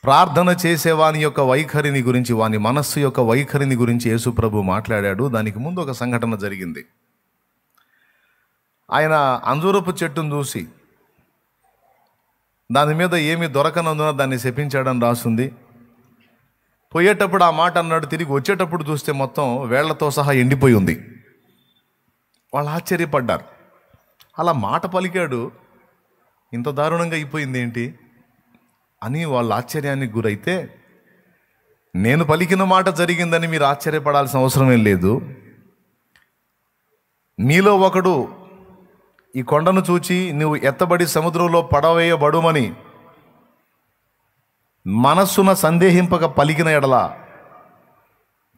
ప్రార్థన చేసేవాని యొక్క వైఖరిని గురించి, వాని మనస్సు యొక్క వైఖరిని గురించి యేసు ప్రభు మాట్లాడాడు. దానికి ముందు ఒక సంఘటన జరిగింది. ఆయన అంజూరపు చెట్టును చూసి దాని మీద ఏమీ దొరకనందున దాన్ని శపించాడని రాస్తుంది. పోయేటప్పుడు ఆ మాట అన్నాడు, తిరిగి వచ్చేటప్పుడు చూస్తే మొత్తం వేళ్లతో సహా ఎండిపోయి ఉంది. వాళ్ళు ఆశ్చర్యపడ్డారు. అలా మాట పలికాడు, ఇంత దారుణంగా అయిపోయింది ఏంటి అని వాళ్ళు ఆశ్చర్యానికి గురైతే, నేను పలికిన మాట జరిగిందని మీరు ఆశ్చర్యపడాల్సిన అవసరమేం లేదు. మీలో ఒకడు ఈ కొండను చూచి నువ్వు ఎత్తబడి సముద్రంలో పడవేయబడుమని మనస్సున సందేహింపక పలికిన ఎడల,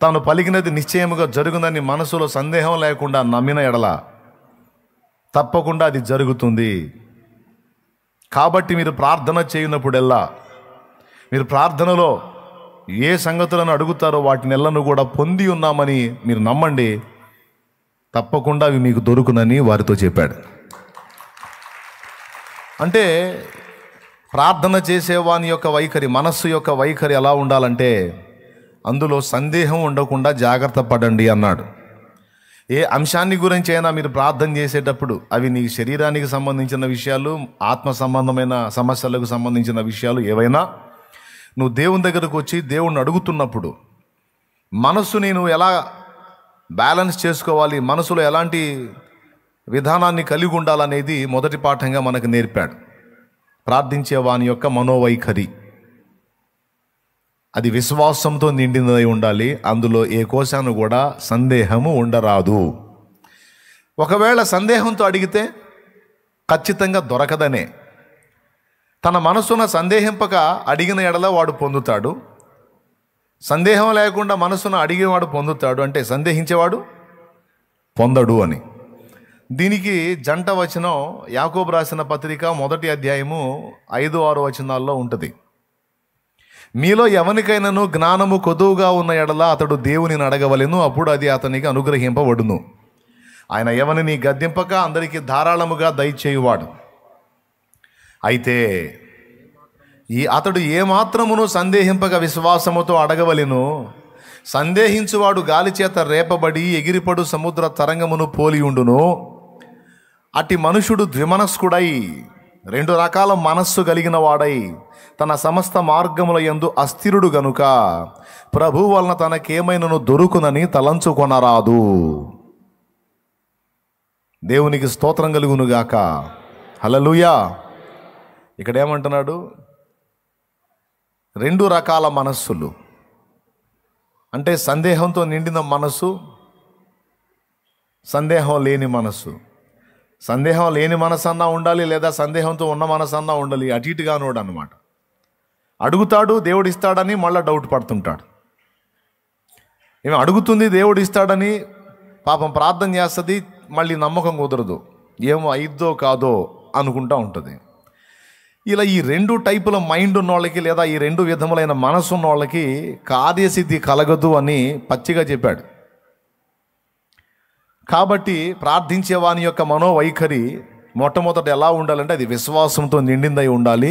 తాను పలికినది నిశ్చయముగా జరుగునని మనసులో సందేహం లేకుండా నమ్మిన ఎడల తప్పకుండా అది జరుగుతుంది. కాబట్టి మీరు ప్రార్థన చేయనప్పుడెల్లా, మీరు ప్రార్థనలో ఏ సంగతులను అడుగుతారో వాటినెల్లను కూడా పొంది ఉన్నామని మీరు నమ్మండి, తప్పకుండా అవి మీకు దొరుకునని వారితో చెప్పాడు. అంటే ప్రార్థన చేసేవాని యొక్క వైఖరి, మనస్సు యొక్క వైఖరి ఎలా ఉండాలంటే అందులో సందేహం ఉండకుండా జాగ్రత్త పడండి అన్నాడు. ఏ అంశాన్ని గురించి అయినా మీరు ప్రార్థన చేసేటప్పుడు అవి నీ శరీరానికి సంబంధించిన విషయాలు, ఆత్మ సంబంధమైన సమస్యలకు సంబంధించిన విషయాలు ఏవైనా నువ్వు దేవుని దగ్గరకు వచ్చి దేవుణ్ణి అడుగుతున్నప్పుడు మనస్సుని నువ్వు ఎలా బ్యాలెన్స్ చేసుకోవాలి, మనసులో ఎలాంటి విధానాన్ని కలిగి ఉండాలనేది మొదటి పాఠంగా మనకు నేర్పాడు. ప్రార్థించే వాని యొక్క మనోవైఖరి అది విశ్వాసంతో నిండినదై ఉండాలి. అందులో ఏ కోశాను కూడా సందేహము ఉండరాదు. ఒకవేళ సందేహంతో అడిగితే ఖచ్చితంగా దొరకదనే. తన మనసున సందేహింపక అడిగిన ఎడల వాడు పొందుతాడు. సందేహం లేకుండా మనసున అడిగేవాడు పొందుతాడు. అంటే సందేహించేవాడు పొందడు అని. దీనికి జంట వచనం యాకోబు రాసిన పత్రిక 1వ అధ్యాయము 5-6 వచనాల్లో ఉంటుంది. మీలో ఎవరికైనాను జ్ఞానము కొదువుగా ఉన్న ఎడల అతడు దేవునిని అడగవలెను, అప్పుడు అది అతనికి అనుగ్రహింపబడును. ఆయన ఎవరిని గద్దింపక అందరికీ ధారాళముగా దయచేయువాడు. అయితే అతడు ఏమాత్రమును సందేహింపక విశ్వాసముతో అడగవలెను. సందేహించువాడు గాలి చేత రేపబడి ఎగిరిపడు సముద్ర తరంగమును పోలియుండును. అట్టి మనుషుడు ద్విమనస్కుడై 2 రకాల మనస్సు కలిగిన వాడై తన సమస్త మార్గముల యందు అస్థిరుడు గనుక ప్రభు వలన తనకేమైనను దొరుకునని తలంచుకొనరాదు. దేవునికి స్తోత్రం కలుగునుగాక. హల్లెలూయా. ఇక్కడ ఏమంటున్నాడు? 2 రకాల మనస్సులు అంటే సందేహంతో నిండిన మనస్సు, సందేహం లేని మనస్సు. సందేహం లేని మనసు అన్నా ఉండాలి, లేదా సందేహంతో ఉన్న మనసు అన్నా ఉండాలి. అటు ఇటుగానోడు అనమాట. అడుగుతాడు దేవుడు ఇస్తాడని మళ్ళీ డౌట్ పడుతుంటాడు. ఏమి అడుగుతుంది దేవుడు ఇస్తాడని పాపం ప్రార్థన చేస్తుంది, మళ్ళీ నమ్మకం కుదరదు, ఏమో అయిద్దో కాదో అనుకుంటా ఉంటుంది. ఇలా ఈ 2 టైపుల మైండ్ ఉన్న వాళ్ళకి, లేదా ఈ 2 విధములైన మనసు ఉన్న వాళ్ళకి కార్యసిద్ధి కలగదు అని పచ్చిగా చెప్పాడు. కాబట్టి ప్రార్థించే వాని యొక్క మనోవైఖరి మొట్టమొదట ఎలా ఉండాలంటే అది విశ్వాసంతో నిండిందై ఉండాలి.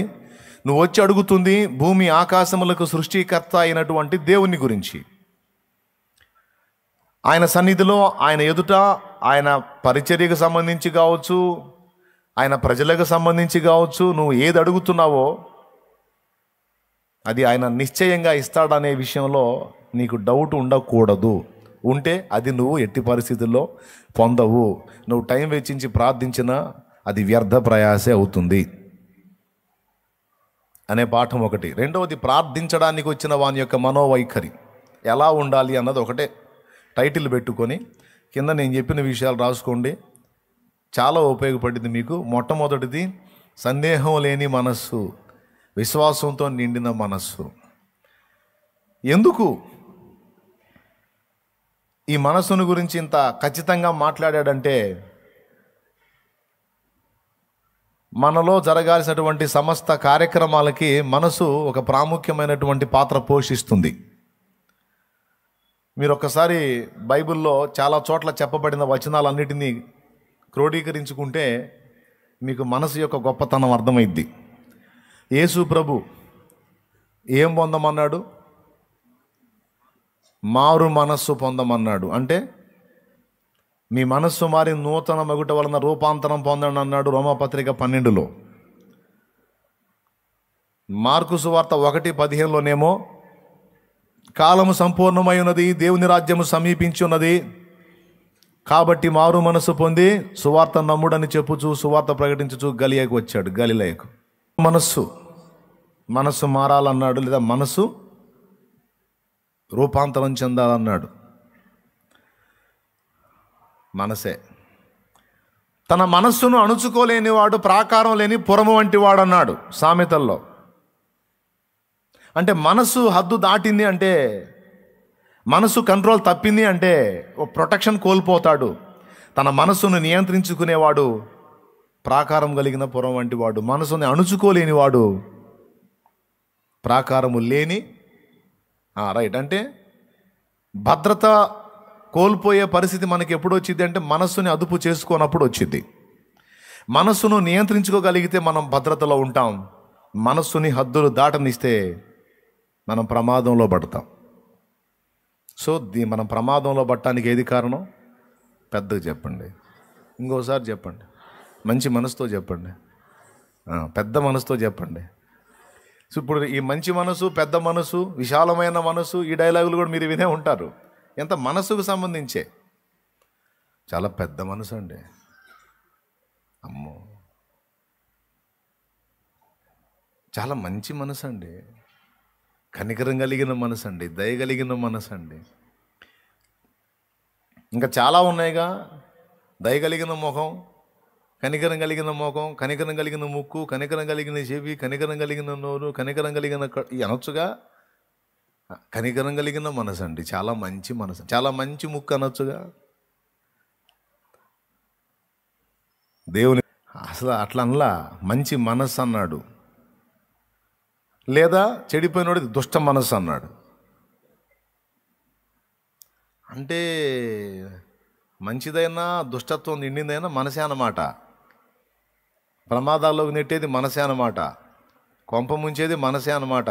నువ్వు వచ్చి అడుగుతుంది భూమి ఆకాశములకు సృష్టికర్త అయినటువంటి దేవుని గురించి. ఆయన సన్నిధిలో, ఆయన ఎదుట, ఆయన పరిచర్యకు సంబంధించి కావచ్చు, ఆయన ప్రజలకు సంబంధించి కావచ్చు, నువ్వు ఏది అడుగుతున్నావో అది ఆయన నిశ్చయంగా ఇస్తాడనే విషయంలో నీకు డౌట్ ఉండకూడదు. ఉంటే అది నువ్వు ఎట్టి పరిస్థితుల్లో పొందవు. నువ్వు టైం వెచ్చించి ప్రార్థించినా అది వ్యర్థ ప్రయాసే అవుతుంది అనే పాఠం ఒకటి. రెండవది, ప్రార్థించడానికి వచ్చిన వాని యొక్క మనోవైఖరి ఎలా ఉండాలి అన్నది ఒకటే టైటిల్ పెట్టుకొని కింద నేను చెప్పిన విషయాలు రాసుకోండి, చాలా ఉపయోగపడింది మీకు. మొట్టమొదటిది సందేహం లేని మనస్సు, విశ్వాసంతో నిండిన మనస్సు. ఎందుకు ఈ మనస్సును గురించి ఇంత ఖచ్చితంగా మాట్లాడాడంటే, మనలో జరగాల్సినటువంటి సమస్త కార్యక్రమాలకి మనసు ఒక ప్రాముఖ్యమైనటువంటి పాత్ర పోషిస్తుంది. మీరు ఒక్కసారి బైబిల్లో చాలా చోట్ల చెప్పబడిన వచనాలన్నిటినీ క్రోడీకరించుకుంటే మీకు మనసు యొక్క గొప్పతనం అర్థమైద్ది. యేసు ప్రభు ఏం పొందమన్నాడు? మారు మనస్సు పొందమన్నాడు. అంటే మీ మనస్సు మారి నూతన మగుట వలన రూపాంతరం పొందండి అన్నాడు రోమాపత్రిక 12లో. మార్కు సువార్త 1:15లోనేమో కాలము సంపూర్ణమై ఉన్నది, దేవుని రాజ్యము సమీపించి ఉన్నది, కాబట్టి మారు మనస్సు పొంది సువార్త నమ్ముడని చెప్పుచు సువార్త ప్రకటించుచు గలియాకు వచ్చాడు. గలిలయకు మనస్సు మారాలన్నాడు, లేదా మనస్సు రూపాంతరం చెందాలన్నాడు. మనసే. తన మనస్సును అణుచుకోలేని వాడు ప్రాకారం లేని పురము వంటి వాడు అన్నాడు సామెతల్లో. అంటే మనస్సు హద్దు దాటింది అంటే, మనసు కంట్రోల్ తప్పింది అంటే ప్రొటెక్షన్ కోల్పోతాడు. తన మనస్సును నియంత్రించుకునేవాడు ప్రాకారం కలిగిన పురం వంటి వాడు. మనసుని అణుచుకోలేని వాడు ప్రాకారము లేని రైట్. అంటే భద్రత కోల్పోయే పరిస్థితి మనకి ఎప్పుడు వచ్చింది అంటే మనస్సుని అదుపు చేసుకోనప్పుడు వచ్చింది. మనస్సును నియంత్రించుకోగలిగితే మనం భద్రతలో ఉంటాం. మనస్సుని హద్దులు దాటనిస్తే మనం ప్రమాదంలో పడతాం. సో మనం ప్రమాదంలో పడటానికి ఏది కారణం? పెద్దగా చెప్పండి, ఇంకోసారి చెప్పండి, మంచి మనసుతో చెప్పండి, పెద్ద మనసుతో చెప్పండి. సో ఇప్పుడు ఈ మంచి మనసు, పెద్ద మనసు, విశాలమైన మనసు, ఈ డైలాగులు కూడా మీరు వినే ఉంటారు. ఎంత మనసుకు సంబంధించే. చాలా పెద్ద మనసు అండి. అమ్మో, చాలా మంచి మనసు అండి, కనికరం కలిగిన మనసు అండి, దయ కలిగిన మనసు అండి. ఇంకా చాలా ఉన్నాయిగా. దయ కలిగిన ముఖం, కనికరం కలిగిన ముఖం, కనికరం కలిగిన ముక్కు, కనికరం కలిగిన చెవి, కనికరం కలిగిన నోరు, కనికరం కలిగిన అనొచ్చుగా. కనికరం కలిగిన మనసు అండి, చాలా మంచి మనసు, చాలా మంచి ముక్కు అనొచ్చుగా. దేవుని అసలు అట్లా అనలా, మంచి మనస్సు అన్నాడు. లేదా చెడిపోయినోడికి దుష్ట మనస్సు అన్నాడు. అంటే మంచిదైనా దుష్టత్వం నిండిందైనా మనసే అన్నమాట. ప్రమాదాల్లోకి నెట్టేది మనసే అన్నమాట. కొంప ముంచేది మనసే అన్నమాట.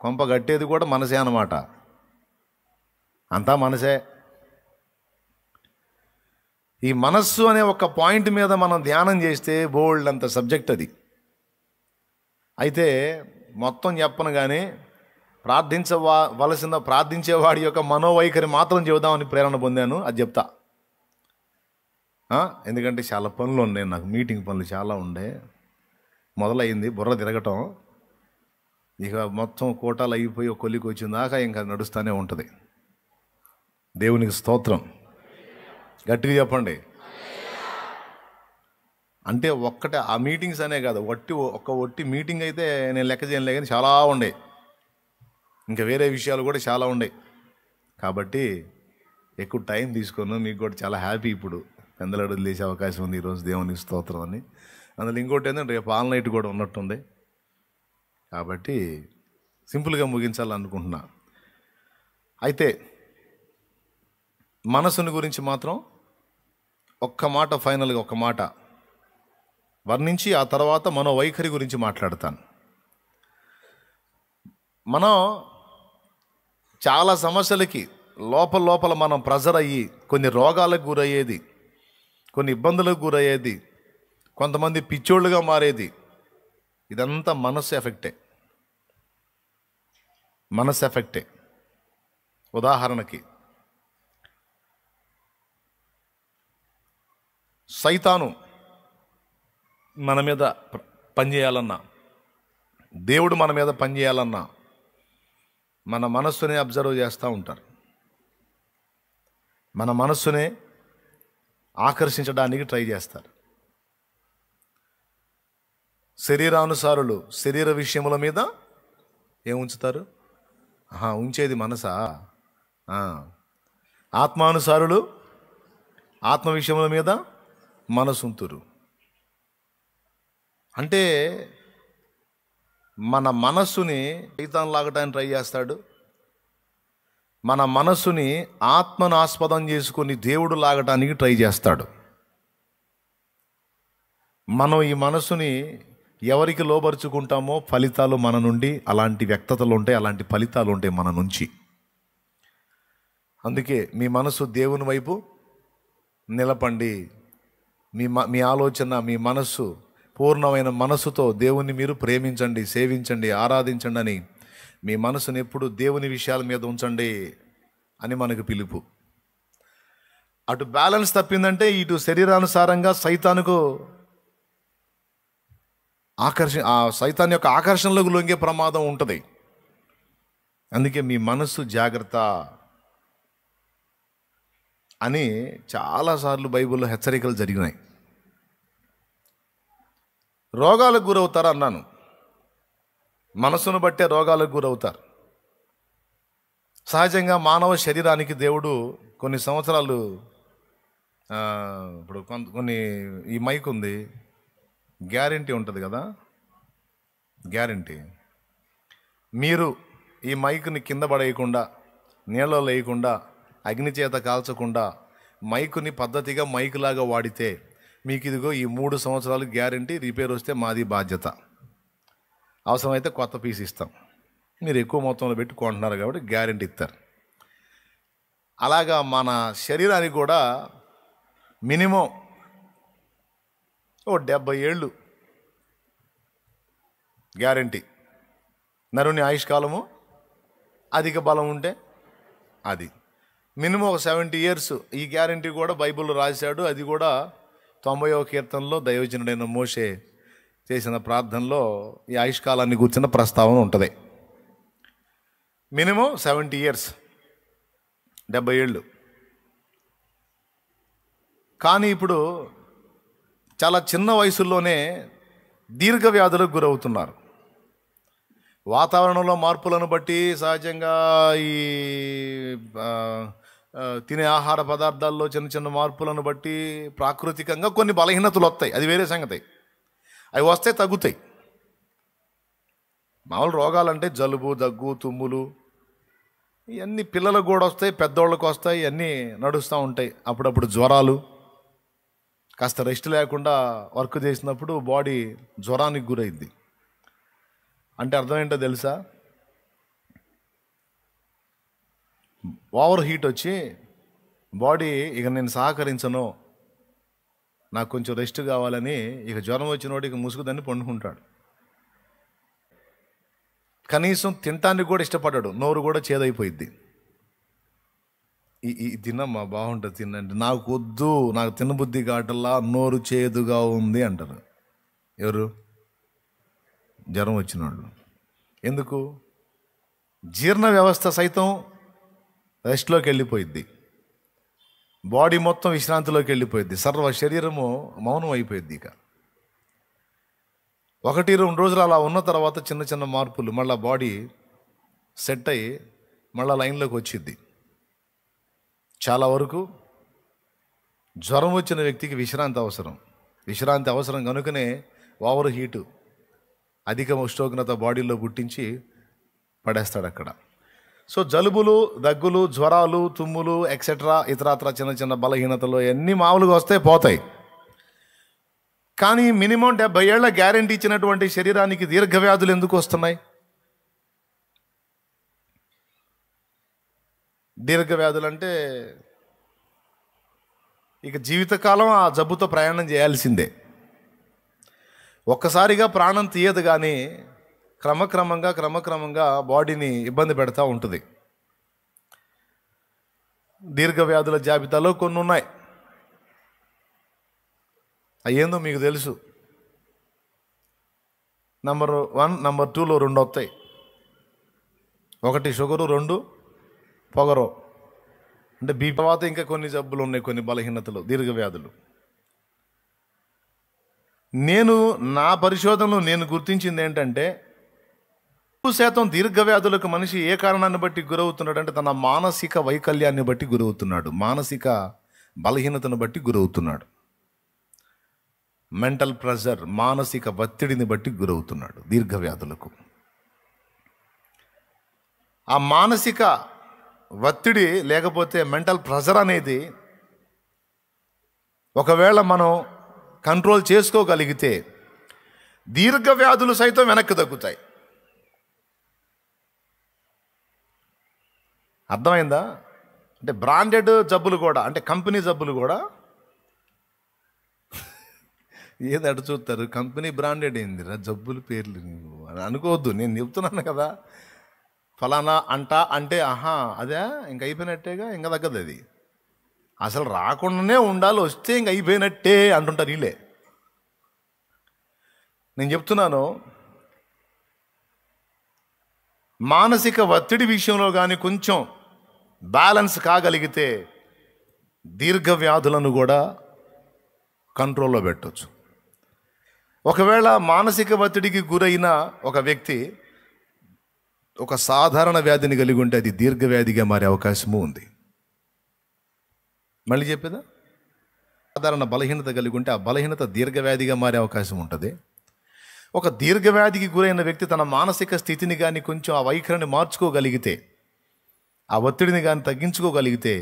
కొంప గట్టేది కూడా మనసే అన్నమాట. అంతా మనసే. ఈ మనస్సు అనే ఒక పాయింట్ మీద మనం ధ్యానం చేస్తే బోల్డ్ అంత సబ్జెక్ట్ అది. అయితే మొత్తం చెప్పను కానీ ప్రార్థించేవాడి యొక్క మనోవైఖరి మాత్రం చెబుదామని ప్రేరణ పొందాను. అది చెప్తా. ఎందుకంటే చాలా పనులు ఉన్నాయి నాకు, మీటింగ్ పనులు చాలా ఉండే. మొదలైంది బుర్ర తిరగటం. ఇక మొత్తం కోటాలు అయిపోయి ఒక కొలికి వచ్చిన దాకా ఇంకా నడుస్తూనే ఉంటుంది. దేవునికి స్తోత్రం. గట్టిగా చెప్పండి. అంటే ఒక్కటే ఆ మీటింగ్స్ అనే కాదు, ఒట్టి మీటింగ్ అయితే నేను లెక్క చేయలే, కానీ చాలా ఉండే. ఇంకా వేరే విషయాలు కూడా చాలా ఉన్నాయి. కాబట్టి ఎక్కువ టైం తీసుకున్నాను. మీకు కూడా చాలా హ్యాపీ. ఇప్పుడు పెందలడుగు లేచే అవకాశం ఉంది ఈరోజు. దేవునికి స్తోత్రం అని. అందులో ఇంకోటి ఏంటంటే రేపు ఆన్లైట్ కూడా ఉన్నట్టుంది. కాబట్టి సింపుల్గా ముగించాలనుకుంటున్నా. అయితే మనసుని గురించి మాత్రం ఒక్క మాట, ఫైనల్గా ఒక్క మాట వర్ణించి ఆ తర్వాత మనో వైఖరి గురించి మాట్లాడతాను. మనం చాలా సమస్యలకి లోపల మనం ప్రెజర్ అయ్యి కొన్ని రోగాలకు గురయ్యేది, కొన్ని ఇబ్బందులకు గురయ్యేది, కొంతమంది పిచ్చోళ్ళుగా మారేది, ఇదంతా మనస్సు ఎఫెక్టే. ఉదాహరణకి సైతాను మన మీద పనిచేయాలన్నా, దేవుడు మన మీద పనిచేయాలన్నా మన మనస్సునే అబ్జర్వ్ చేస్తూ ఉంటారు. మన మనస్సునే ఆకర్షించడానికి ట్రై చేస్తారు. శరీరానుసారులు శరీర విషయముల మీద ఏముంచుతారు? ఉంచేది మనసా. ఆత్మానుసారులు ఆత్మ విషయముల మీద మనసు ఉంతురు. అంటే మన మనస్సుని సైతాను లాగటానికి ట్రై చేస్తాడు. మన మనస్సుని ఆత్మను ఆస్పదం చేసుకొని దేవుడు లాగటానికి ట్రై చేస్తాడు. మనం ఈ మనస్సుని ఎవరికి లోబరుచుకుంటామో ఫలితాలు మన నుండి, అలాంటి వ్యక్తతలు ఉంటాయి, అలాంటి ఫలితాలు ఉంటాయి మన నుంచి. అందుకే మీ మనసు దేవుని వైపు నిలపండి. మీ ఆలోచన, మీ మనస్సు పూర్ణమైన మనస్సుతో దేవుని మీరు ప్రేమించండి, సేవించండి, ఆరాధించండి అని మీ మనసును ఎప్పుడు దేవుని విషయాల మీద ఉంచండి అని మనకు పిలుపు. అటు బ్యాలెన్స్ తప్పిందంటే ఇటు శరీరానుసారంగా సైతానుకు సైతాన్ యొక్క ఆకర్షణలకు లొంగే ప్రమాదం ఉంటుంది. అందుకే మీ మనస్సు జాగ్రత్త అని చాలాసార్లు బైబిల్లో హెచ్చరికలు జరిగినాయి. రోగాలకు గురవుతారు అన్నాను. మనసును బట్టే రోగాలకు గురవుతారు. సహజంగా మానవ శరీరానికి దేవుడు కొన్ని సంవత్సరాలు, ఇప్పుడు కొన్ని ఈ మైక్ ఉంది, గ్యారెంటీ ఉంటుంది కదా, గ్యారెంటీ. మీరు ఈ మైకుని కింద పడేయకుండా, నీళ్ళలో వేయకుండా, అగ్ని చేత కాల్చకుండా మైకుని పద్ధతిగా మైకులాగా వాడితే మీకు ఇదిగో ఈ 3 సంవత్సరాలు గ్యారెంటీ. రిపేర్ వస్తే మాది బాధ్యత, అవసరమైతే కొత్త పీస్ ఇస్తాం. మీరు ఎక్కువ మొత్తంలో పెట్టి కొంటున్నారు కాబట్టి గ్యారెంటీ ఇస్తారు. అలాగా మన శరీరానికి కూడా మినిమం 70 ఏళ్ళు గ్యారెంటీ. నరుని ఆయుష్కాలము అధిక బలం ఉంటే అది మినిమం ఒక 70 ఇయర్స్. ఈ గ్యారెంటీ కూడా బైబిల్లో రాశాడు. అది కూడా 90వ కీర్తనలో దైవజనుడైన మోషే చేసిన ప్రార్థనలో ఈ ఆయుష్కాలాన్ని కూర్చున్న ప్రస్తావన ఉంటుంది. మినిమం 70 ఇయర్స్, 70 ఏళ్ళు. కానీ ఇప్పుడు చాలా చిన్న వయసుల్లోనే దీర్ఘ వ్యాధులకు గురవుతున్నారు. వాతావరణంలో మార్పులను బట్టి, సహజంగా ఈ తినే ఆహార పదార్థాల్లో చిన్న చిన్న మార్పులను బట్టి ప్రాకృతికంగా కొన్ని బలహీనతలు వస్తాయి. అది వేరే సంగతి. అవి వస్తే తగ్గుతాయి. మామూలు రోగాలంటే జలుబు, దగ్గు, తుమ్ములు ఇవన్నీ పిల్లలకు కూడా వస్తాయి, పెద్దోళ్ళకు వస్తాయి, ఇవన్నీ నడుస్తూ ఉంటాయి. అప్పుడప్పుడు జ్వరాలు, కాస్త రెస్ట్ లేకుండా వర్క్ చేసినప్పుడు బాడీ జ్వరానికి గురైద్ది. అంటే అర్థం ఏంటో తెలుసా? ఓవర్ హీట్ వచ్చి బాడీ ఇక నేను సహకరించను, నాకు కొంచెం రెస్ట్ కావాలని ఇక జ్వరం వచ్చినోడు ఇక ముసుగుదని పండుకుంటాడు. కనీసం తినటానికి కూడా ఇష్టపడ్డాడు, నోరు కూడా చేదైపోయిద్ది. ఈ తినమ్మా బాగుంటుంది తినండి, నాకు వద్దు, నాకు తినబుద్ధి కాటల్లా, నోరు చేదుగా ఉంది అంటారు. ఎవరు? జ్వరం వచ్చిన వాళ్ళు. ఎందుకు? జీర్ణ వ్యవస్థ సైతం రెస్ట్లోకి వెళ్ళిపోయిద్ది, బాడీ మొత్తం విశ్రాంతిలోకి వెళ్ళిపోయిద్ది, సర్వ శరీరము మౌనం అయిపోయిద్ది. ఇక 1-2 రోజులు అలా ఉన్న తర్వాత చిన్న చిన్న మార్పులు, మళ్ళీ బాడీ సెట్ అయ్యి మళ్ళీ లైన్లోకి వచ్చిద్ది. చాలా వరకు జ్వరం వచ్చిన వ్యక్తికి విశ్రాంతి అవసరం. విశ్రాంతి అవసరం కనుకనే ఓవర్ హీటు, అధిక ఉష్ణోగ్రత బాడీలో పుట్టించి పడేస్తాడు అక్కడ. సో జలుబులు, దగ్గులు, జ్వరాలు, తుమ్ములు ఎక్సెట్రా ఇతరత్ర చిన్న చిన్న బలహీనతలు అన్నీ మామూలుగా వస్తాయి, పోతాయి. కానీ మినిమం 70 ఏళ్ల గ్యారెంటీ ఇచ్చినటువంటి శరీరానికి దీర్ఘవ్యాధులు ఎందుకు వస్తున్నాయి? దీర్ఘవ్యాధులు అంటే ఇక జీవితకాలం ఆ జబ్బుతో ప్రయాణం చేయాల్సిందే. ఒక్కసారిగా ప్రాణం తీయదు, కానీ క్రమక్రమంగా బాడీని ఇబ్బంది పెడతా ఉంటుంది. దీర్ఘవ్యాధుల జాబితాలో కొన్ని ఉన్నాయి. అయ్యేందో మీకు తెలుసు. నంబర్ 1, నంబర్ 2లో 2 వస్తాయి. 1 షుగరు, 2 పొగరు. అంటే బీపీ తర్వాత ఇంకా కొన్ని జబ్బులు ఉన్నాయి, కొన్ని బలహీనతలు, దీర్ఘవ్యాధులు. నా పరిశోధనలో నేను గుర్తించింది ఏంటంటే 100% దీర్ఘవ్యాధులకు మనిషి ఏ కారణాన్ని బట్టి గురవుతున్నాడు అంటే తన మానసిక వైకల్యాన్ని బట్టి గురవుతున్నాడు, మానసిక బలహీనతను బట్టి గురవుతున్నాడు. మెంటల్ ప్రెషర్, మానసిక ఒత్తిడిని బట్టి గురవుతున్నాడు దీర్ఘవ్యాధులకు. ఆ మానసిక ఒత్తిడి లేకపోతే మెంటల్ ప్రెషర్ అనేది ఒకవేళ మనం కంట్రోల్ చేసుకోగలిగితే దీర్ఘ వ్యాధులు సైతం వెనక్కి తగ్గుతాయి. అర్థమైందా? అంటే బ్రాండెడ్ జబ్బులు కూడా, అంటే కంపెనీ జబ్బులు కూడా ఏది అటు చూస్తారు, కంపెనీ బ్రాండెడ్ ఏందిరా జబ్బులు పేర్లు అని అనుకోవద్దు. నేను చెప్తున్నాను కదా, ఫలానా అంటే ఆహా అదే ఇంక అయిపోయినట్టేగా, ఇంకా తగ్గదు అది. అసలు రాకుండానే ఉండాలి, వస్తే ఇంక అయిపోయినట్టే అంటుంటారు వీళ్ళే. నేను చెప్తున్నాను, మానసిక ఒత్తిడి విషయంలో కానీ కొంచెం బ్యాలెన్స్ కాగలిగితే దీర్ఘ వ్యాధులను కూడా కంట్రోల్లో పెట్టవచ్చు. ఒకవేళ మానసిక ఒత్తిడికి గురైన ఒక వ్యక్తి ఒక సాధారణ వ్యాధిని కలిగి ఉంటే అది దీర్ఘ వ్యాధిగా మారే అవకాశము ఉంది. మళ్ళీ చెప్పేదా, సాధారణ బలహీనత కలిగి ఉంటే ఆ బలహీనత దీర్ఘ వ్యాధిగా మారే అవకాశం ఉంటుంది. ఒక దీర్ఘవ్యాధికి గురైన వ్యక్తి తన మానసిక స్థితిని కానీ కొంచెం ఆ వైఖరిని మార్చుకోగలిగితే, ఆ ఒత్తిడిని కానీ తగ్గించుకోగలిగితే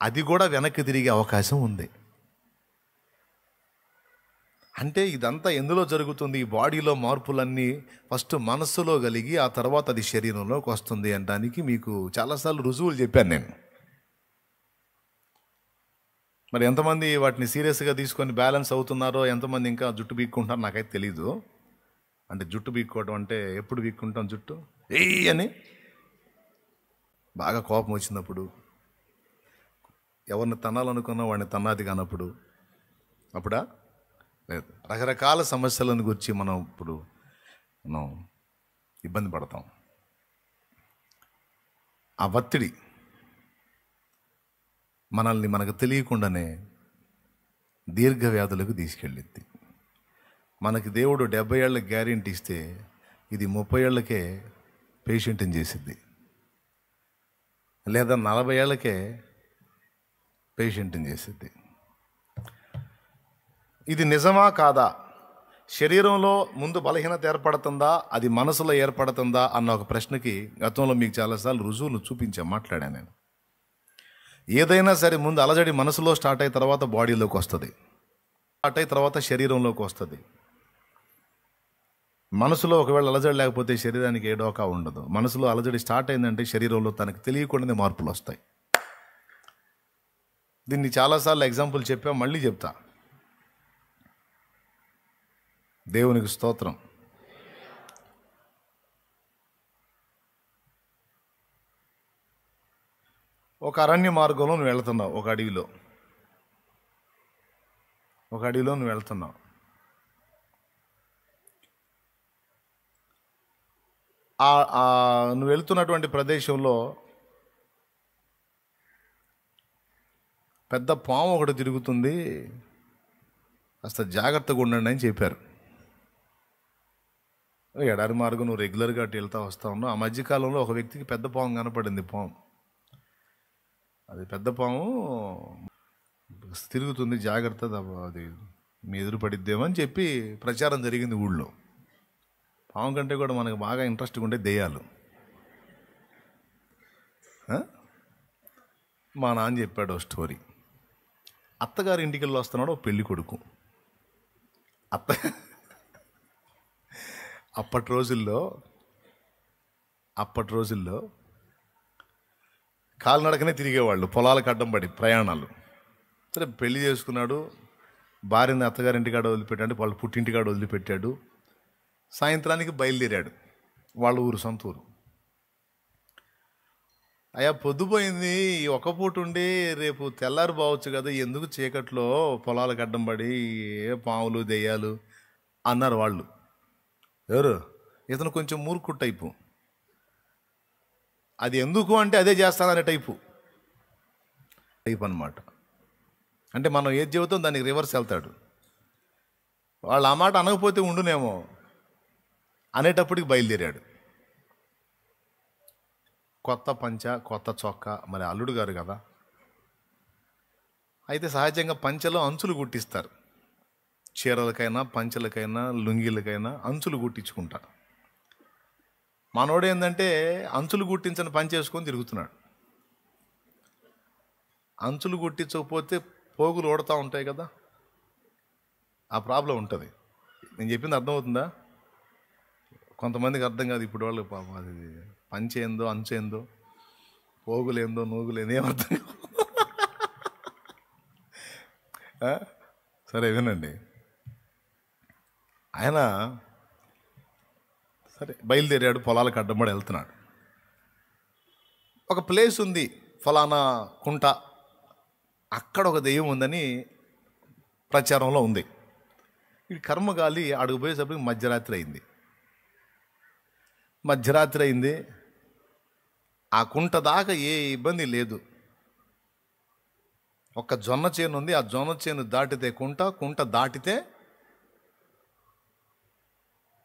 అది కూడా వెనక్కి తిరిగే అవకాశం ఉంది. అంటే ఇదంతా ఎందులో జరుగుతుంది? ఈ బాడీలో మార్పులన్నీ ఫస్ట్ మనస్సులో కలిగి ఆ తర్వాత అది శరీరంలోకి వస్తుంది అనడానికి మీకు చాలాసార్లు రుజువులు చెప్పాను నేను. మరి ఎంతమంది వాటిని సీరియస్గా తీసుకొని బ్యాలెన్స్ అవుతున్నారో, ఎంతమంది ఇంకా జుట్టు బీక్కుంటారో నాకైతే తెలీదు. అంటే జుట్టు బీక్కోవడం అంటే ఎప్పుడు బీక్కుంటాం జుట్టు అని బాగా కోపం వచ్చినప్పుడు, ఎవరిని తన్నాలనుకున్నా వాడిని తన్నాది కానప్పుడు, అప్పుడా లేదు. రకరకాల సమస్యలను గురించి మనం ఇబ్బంది పడతాం. ఆ ఒత్తిడి మనల్ని మనకు తెలియకుండానే దీర్ఘ వ్యాధులకు తీసుకెళ్ళిద్ది. మనకి దేవుడు 70 ఏళ్ళకి గ్యారెంటీ ఇస్తే ఇది 30 ఏళ్ళకే పేషెంట్ని చేసిద్ది, లేదా 40 ఏళ్ళకే పేషెంట్ని చేసిద్ది. ఇది నిజమా కాదా? శరీరంలో ముందు బలహీనత ఏర్పడుతుందా, అది మనసులో ఏర్పడుతుందా అన్న ఒక ప్రశ్నకి గతంలో మీకు చాలాసార్లు రుజువులు మాట్లాడాను నేను. ఏదైనా సరే ముందు అలజడి మనసులో స్టార్ట్ అయిన తర్వాత బాడీలోకి వస్తుంది, స్టార్ట్ అయిన తర్వాత శరీరంలోకి వస్తుంది. మనసులో ఒకవేళ అలజడి లేకపోతే శరీరానికి ఏ డోకా ఉండదు. మనసులో అలజడి స్టార్ట్ అయిందంటే శరీరంలో తనకు తెలియకుండానే మార్పులు వస్తాయి. దీన్ని చాలాసార్లు ఎగ్జాంపుల్ చెప్పా, మళ్ళీ చెప్తా. దేవునికి స్తోత్రం. ఒక అరణ్య మార్గంలో నువ్వు వెళ్తున్నావు, ఒక అడవిలో నువ్వు వెళ్తున్నావు. నువ్వు వెళ్తున్నటువంటి ప్రదేశంలో పెద్ద పాము ఒకటి తిరుగుతుంది, కాస్త జాగ్రత్తగా ఉండండి అని చెప్పారు. ఎడారి మార్గం నువ్వు రెగ్యులర్గా అటు వెళ్తా వస్తా ఉన్నావు. ఆ మధ్యకాలంలో ఒక వ్యక్తికి పెద్ద పాము కనపడింది. అది పెద్ద పాము తిరుగుతుంది, జాగ్రత్త, అది మీ ఎదురు పడిద్దేమో అని చెప్పి ప్రచారం జరిగింది ఊళ్ళో. పాము కంటే కూడా మనకు బాగా ఇంట్రెస్ట్గా ఉండే దెయ్యాలు. మా నాన్న చెప్పాడు ఓ స్టోరీ. అత్తగారి ఇంటికి వెళ్ళి వస్తున్నాడు ఓ పెళ్లి కొడుకు. అప్పటి రోజుల్లో కాలినడకనే తిరిగేవాళ్ళు, పొలాలకు అడ్డం పడి ప్రయాణాలు. సరే పెళ్లి చేసుకున్నాడు, భార్యని అత్తగారింటికాడ వదిలిపెట్టాడు, వాళ్ళ పుట్టింటికాడ వదిలిపెట్టాడు. సాయంత్రానికి బయలుదేరాడు వాళ్ళ ఊరు, సొంత ఊరు. అయ్యా పొద్దుపోయింది, ఒక పూట ఉండి రేపు తెల్లారు బావచ్చు కదా, ఎందుకు చీకట్లో పొలాలకు అడ్డం పడి పాములు దెయ్యాలు అన్నారు వాళ్ళు. ఎవరు? ఇతను కొంచెం మూర్ఖు టైపు. అది ఎందుకు అంటే అదే చేస్తాననే టైపు అనమాట. అంటే మనం ఏది చెబుతాం దానికి రివర్స్ వెళ్తాడు. వాళ్ళు ఆ మాట అనకపోతే ఉండునేమో అనేటప్పటికి బయలుదేరాడు. కొత్త పంచ, కొత్త చొక్కా, మరి అల్లుడు గారు కదా. అయితే సహజంగా పంచలో అంచులు కుట్టిస్తారు. చీరలకైనా పంచలకైనా లుంగీలకైనా అంచులు కుట్టించుకుంటారు. మనోడు ఏంటంటే అంచులు కుట్టించని పని చేసుకొని తిరుగుతున్నాడు. అంచులు కుట్టించకపోతే పోగులు ఓడుతూ ఉంటాయి కదా, ఆ ప్రాబ్లం ఉంటుంది. నేను చెప్పింది అర్థమవుతుందా? కొంతమందికి అర్థం కాదు ఇప్పుడు వాళ్ళు. పాపం అది పంచేందో అంచేందో పోగులేందో నూగులేందో ఏం అర్థం కాదు. సరే వినండి. ఆయన సరే బయలుదేరాడు, పొలాలకు అడ్డంబడి వెళ్తున్నాడు. ఒక ప్లేస్ ఉంది, ఫలానా కుంట, అక్కడ ఒక దెయ్యం ఉందని ప్రచారంలో ఉంది. ఈ కర్మగాలి అడుగు పోయేసరికి మధ్యరాత్రి అయింది. ఆ కుంట దాకా ఏ ఇబ్బంది లేదు. ఒక జొన్న చేను ఉంది, ఆ జొన్న చేను దాటితే కుంట దాటితే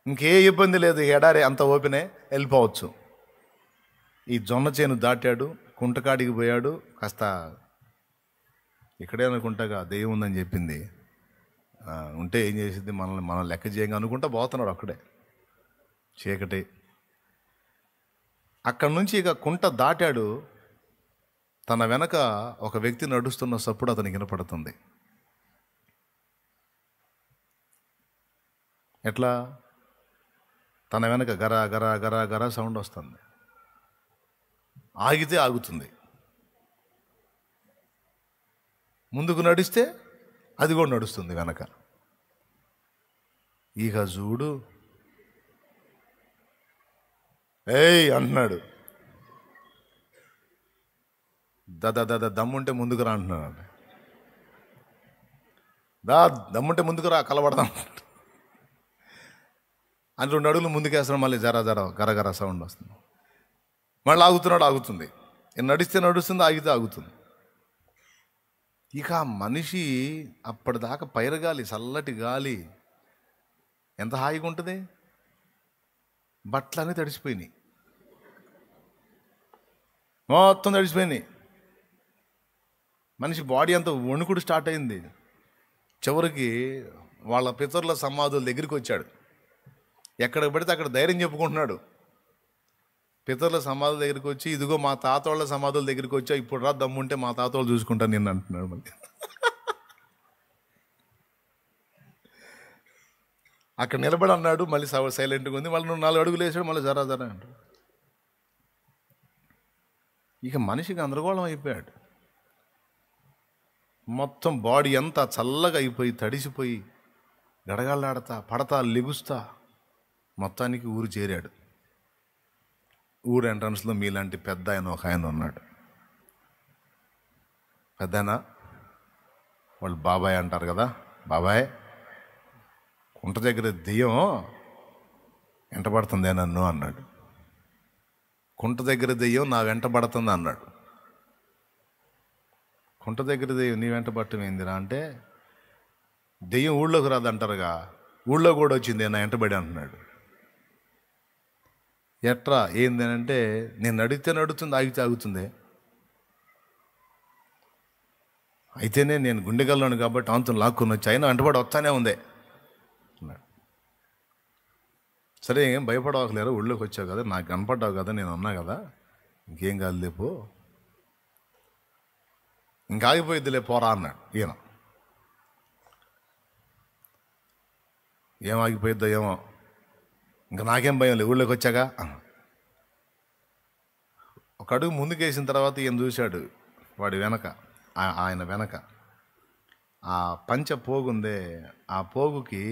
ఇంకే ఇబ్బంది లేదు. ఎడారి అంత ఓపెనే, వెళ్ళిపోవచ్చు. ఈ జొన్న చేను దాటాడు, కుంటకాడికి పోయాడు. కాస్త ఇక్కడే అనుకుంటాగా దెయ్యం ఉందని చెప్పింది, ఉంటే ఏం చేసింది, మనం లెక్క చేయంగా అనుకుంటా పోతున్నాడు. అక్కడే చీకటి. అక్కడి నుంచి ఇక కుంట దాటాడు. తన వెనక ఒక వ్యక్తి నడుస్తున్న సప్పుడు అతనికి వినపడుతుంది. ఎట్లా? తన వెనక గరా గరా గరా గరా సౌండ్ వస్తుంది. ఆగితే ఆగుతుంది, ముందుకు నడిస్తే అది కూడా నడుస్తుంది వెనక. ఇక చూడు, ఏయ్ అంటున్నాడు. దమ్ముంటే ముందుకు రా అంటున్నాడు. దమ్ముంటే ముందుకు రా, కలబడదాం అని 2 అడుగులు ముందుకేస్తాడు. మళ్ళీ జరా గరగర సౌండ్ వస్తుంది. మళ్ళీ ఆగుతుంది. నడిస్తే నడుస్తుంది, ఆగితే ఆగుతుంది. ఇక మనిషి అప్పటిదాకా పైరగాలి, చల్లటి గాలి, ఎంత హాయిగా ఉంటుంది. బట్టలన్నీ తడిసిపోయినాయి, మొత్తం తడిసిపోయినాయి. మనిషి బాడీ అంతా వణుకుడు స్టార్ట్ అయింది. చివరికి వాళ్ళ పితరుల సమాధుల దగ్గరికి వచ్చాడు. ఎక్కడికి పడితే అక్కడ ధైర్యం చెప్పుకుంటున్నాడు. పితరుల సమాధుల దగ్గరికి వచ్చి, ఇదిగో మా తాతోళ్ళ సమాధుల దగ్గరికి వచ్చా, ఇప్పుడు రా దమ్ముంటే మా తాతోళ్ళు చూసుకుంటాను నిన్ను అంటున్నాడు. మళ్ళీ అక్కడ నిలబడి అన్నాడు. మళ్ళీ సైలెంట్గా ఉంది. మళ్ళీ 4 అడుగులు వేసాడు. మళ్ళీ జరా అంటాడు. ఇక మనిషికి గందరగోళం అయిపోయాడు. మొత్తం బాడీ అంతా చల్లగా అయిపోయి తడిసిపోయి గడగళ్ళాడతా పడతా లెగుస్తా మొత్తానికి ఊరు చేరాడు. ఊరు ఎంట్రన్స్లో మీలాంటి పెద్ద ఆయన ఒక ఆయన ఉన్నాడు. పెద్దనా వాళ్ళు బాబాయ్ అంటారు కదా, బాబాయ్ కుంట దగ్గర దెయ్యం వెంటబడుతుందే నన్ను అన్నాడు. కుంట దగ్గర దెయ్యం నా వెంట పడుతుంది అన్నాడు. కుంట దగ్గర దెయ్యం నీ వెంట పట్టం ఏందిరా అంటే, దెయ్యం ఊళ్ళోకి రాదంటారుగా, ఊళ్ళో కూడా వచ్చింది నా వెంటబడి అంటున్నాడు. ఎట్రా ఏంది అంటే, నేను నడిస్తే నడుస్తుంది, ఆగితే ఆగుతుంది. అయితేనే నేను గుండెగల్లోను కాబట్టి అంతం లాక్కుని వచ్చి అయినా వెంటబడి వస్తానే ఉంది అన్నాడు. సరే ఏం భయపడవలేరు, ఊళ్ళోకి వచ్చావు కదా, నాకు కనపడ్డావు కదా, నేను ఉన్నా కదా, ఇంకేం కాదు లేపు, ఇంకాగిపోయిద్దిలే పోరా అన్నాడు ఈయన. ఏం ఆగిపోయిద్దో ఏమో, ఇంకా నాకేం భయం లేదు ఊళ్ళోకి వచ్చాగా. ఒక అడుగు ముందుకేసిన తర్వాత ఈయన చూశాడు. వాడి వెనక, ఆయన వెనక ఆ పంచ పోగుందే, ఆ పోగుకి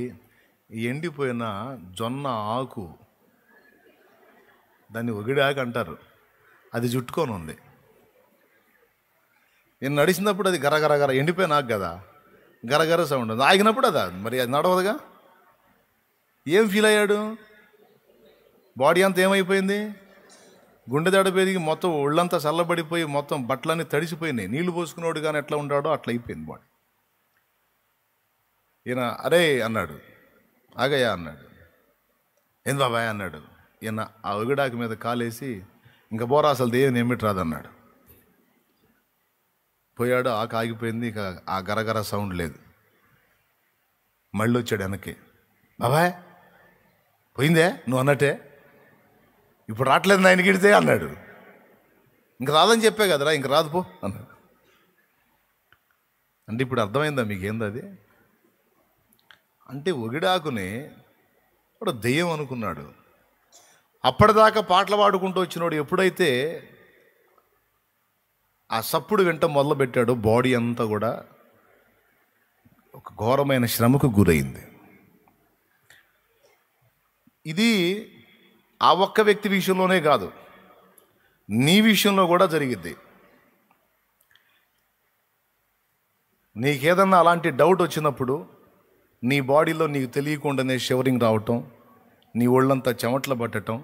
ఎండిపోయిన జొన్న ఆకు, దాన్ని ఒగిడాకు అంటారు, అది చుట్టుకొని ఉంది. నేను నడిచినప్పుడు అది గరగర ఎండిపోయిన ఆకు కదా, గరగర సౌండ్. ఆగినప్పుడు అదా మరి అది నడవదుగా. ఏం ఫీల్ అయ్యాడు? బాడీ అంతా ఏమైపోయింది, గుండె దడ పెరిగి మొత్తం ఒళ్ళంతా చల్లబడిపోయి మొత్తం బట్టలన్నీ తడిసిపోయినాయి. నీళ్లు పోసుకున్నాడు కానీ ఎట్లా ఉంటాడో అట్లా అయిపోయింది బాడీ. ఈయన అరే అన్నాడు, ఆగయ్యా అన్నాడు. ఏంది బాబాయ్ అన్నాడు. ఈయన ఆ ఒగిడాకి మీద కాలేసి, ఇంకా బోరా అసలు దేవుని ఏమిటి రాదన్నాడు. పోయాడు, ఆకు ఆగిపోయింది, ఇక ఆ గరగర సౌండ్ లేదు. మళ్ళీ వచ్చాడు వెనక్కి. బాబాయ్ పోయిందే నువ్వు అన్నట్టే, ఇప్పుడు రావట్లేదు నాయన గిడితే అన్నాడు. ఇంక రాదని చెప్పే కదరా, ఇంక రాదు పో అన్నాడు. అంటే ఇప్పుడు అర్థమైందా మీకేంది అది అంటే ఒగిడాకునే వాడు దెయ్యం అనుకున్నాడు. అప్పటిదాకా పాటలు పాడుకుంటూ వచ్చినోడు ఎప్పుడైతే ఆ సప్పుడు వెంట మొదలుపెట్టాడో బాడీ అంతా కూడా ఒక ఘోరమైన శ్రమకు గురైంది. ఇది ఆ ఒక్క వ్యక్తి విషయంలోనే కాదు, నీ విషయంలో కూడా జరిగిద్ది. నీకేదన్నా అలాంటి డౌట్ వచ్చినప్పుడు నీ బాడీలో నీకు తెలియకుండానే షివరింగ్ రావటం, నీ ఒళ్ళంతా చెమటలు పట్టడం,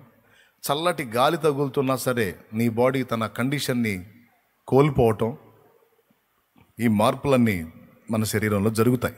చల్లటి గాలి తగులుతున్నా సరే నీ బాడీ తన కండిషన్ని కోల్పోవటం, ఈ మార్పులన్నీ మన శరీరంలో జరుగుతాయి.